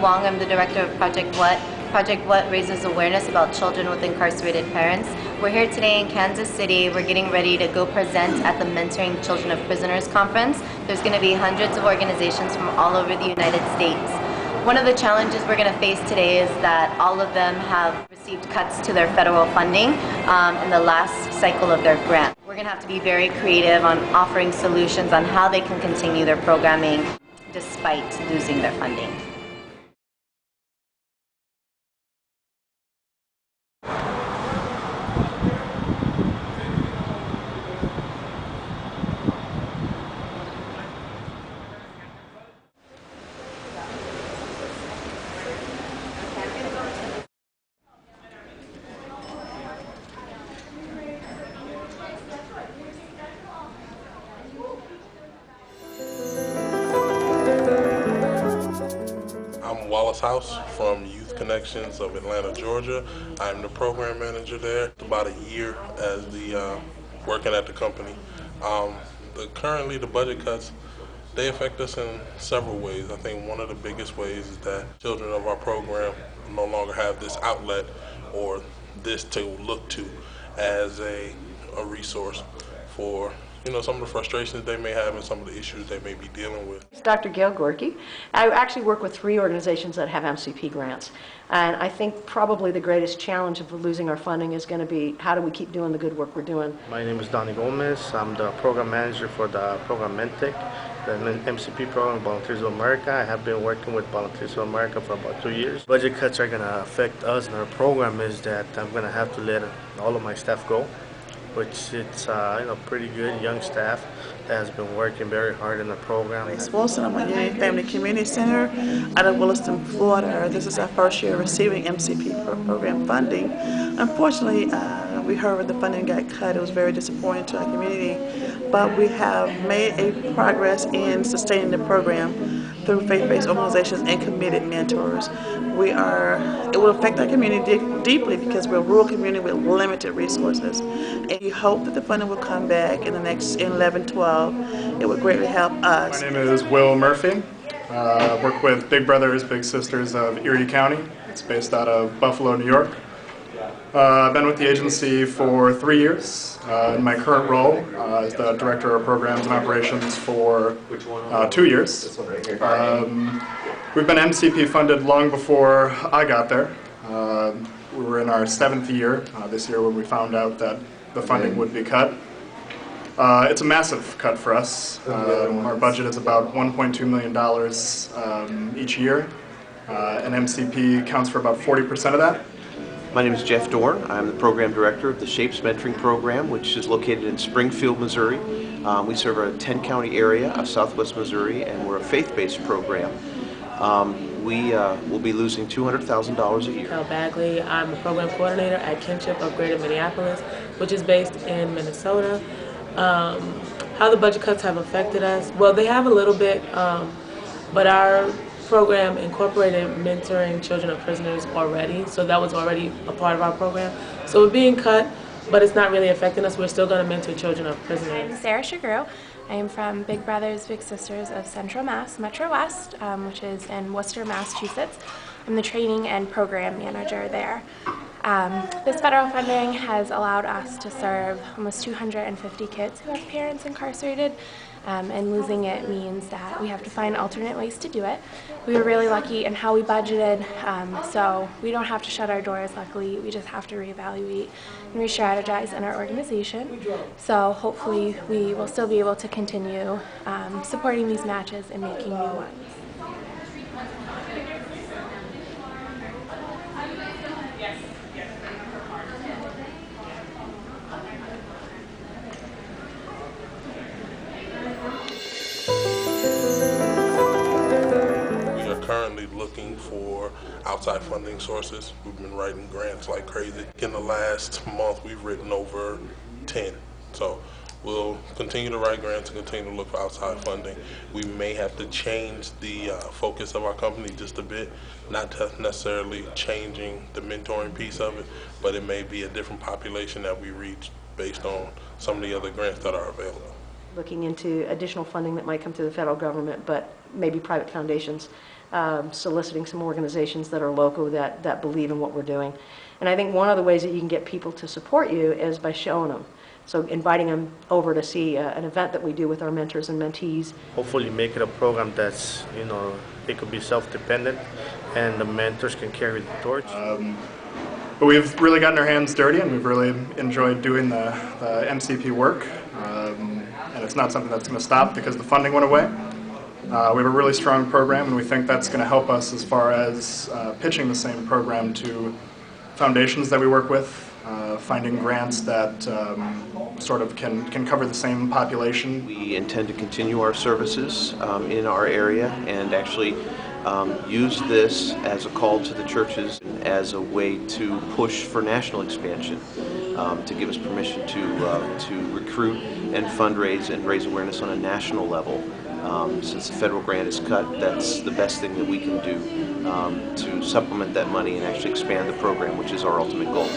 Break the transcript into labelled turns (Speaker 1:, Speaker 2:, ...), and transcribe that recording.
Speaker 1: Wong. I'm the director of Project What. Project What raises awareness about children with incarcerated parents. We're here today in Kansas City. We're getting ready to go present at the Mentoring Children of Prisoners Conference. There's going to be hundreds of organizations from all over the United States. One of the challenges we're going to face today is that all of them have received cuts to their federal funding in the last cycle of their grant. We're going to have to be very creative on offering solutions on how they can continue their programming despite losing their funding.
Speaker 2: Wallace House from Youth Connections of Atlanta, Georgia. I'm the program manager there. About a year as the working at the company. Currently the budget cuts, they affect us in several ways. I think one of the biggest ways is that children of our program no longer have this outlet or this to look to as a resource for some of the frustrations they may have and some of the issues they may be dealing with.
Speaker 3: It's Dr. Gail Gorky. I actually work with 3 organizations that have MCP grants. And I think probably the greatest challenge of losing our funding is going to be how do we keep doing the good work we're doing.
Speaker 4: My name is Donnie Gomez. I'm the program manager for the program MenTech, the MCP program, Volunteers of America. I have been working with Volunteers of America for about 2 years. Budget cuts are going to affect us and our program is that I'm going to have to let all of my staff go, which it's pretty good young staff that has been working very hard in the program.
Speaker 5: Grace Wilson, I'm with Union Family Community Center out of Williston, Florida. This is our first year receiving MCP program funding. Unfortunately, we heard the funding got cut. It was very disappointing to our community, but we have made a progress in sustaining the program through faith-based organizations and committed mentors. It will affect our community deeply because we're a rural community with limited resources. And we hope that the funding will come back in the next 11-12. It would greatly help us.
Speaker 6: My name is Will Murphy. I work with Big Brothers Big Sisters of Erie County. It's based out of Buffalo, New York. I've been with the agency for 3 years. In my current role as the Director of Programs and Operations for 2 years. We've been MCP funded long before I got there. We were in our 7th year this year when we found out that the funding would be cut. It's a massive cut for us. Our budget is about $1.2 million each year, and MCP accounts for about 40% of that.
Speaker 7: My name is Jeff Dorn. I'm the program director of the SHAPES Mentoring Program, which is located in Springfield, Missouri. We serve a 10-county area of southwest Missouri, and we're a faith-based program. We will be losing $200,000 a year.
Speaker 8: Carol Bagley. I'm the program coordinator at Kinship of Greater Minneapolis, which is based in Minnesota. How the budget cuts have affected us? Well, they have a little bit, but our program incorporated mentoring children of prisoners already, so that was already a part of our program. So we're being cut, but it's not really affecting us. We're still going to mentor children of prisoners.
Speaker 9: I'm Sarah Shagru. I am from Big Brothers Big Sisters of Central Mass, Metro West, which is in Worcester, Massachusetts. I'm the training and program manager there. This federal funding has allowed us to serve almost 250 kids who have parents incarcerated, and losing it means that we have to find alternate ways to do it. We were really lucky in how we budgeted, so we don't have to shut our doors, luckily. We just have to reevaluate and re-strategize in our organization. So hopefully we will still be able to continue supporting these matches and making new ones.
Speaker 2: Currently looking for outside funding sources. We've been writing grants like crazy. In the last month, we've written over 10. So we'll continue to write grants and continue to look for outside funding. We may have to change the focus of our company just a bit, not necessarily changing the mentoring piece of it, but it may be a different population that we reach based on some of the other grants that are available.
Speaker 3: Looking into additional funding that might come through the federal government, but maybe private foundations soliciting some organizations that are local that believe in what we're doing. And I think one of the ways that you can get people to support you is by showing them. So inviting them over to see an event that we do with our mentors and mentees.
Speaker 4: Hopefully make it a program that's, they could be self-dependent and the mentors can carry the torch.
Speaker 6: But we've really gotten our hands dirty and we've really enjoyed doing the MCP work. And it's not something that's going to stop because the funding went away. We have a really strong program and we think that's going to help us as far as pitching the same program to foundations that we work with, finding grants that sort of can cover the same population.
Speaker 7: We intend to continue our services in our area and actually use this as a call to the churches as a way to push for national expansion, to give us permission to recruit and fundraise and raise awareness on a national level. Since the federal grant is cut, that's the best thing that we can do to supplement that money and actually expand the program, which is our ultimate goal.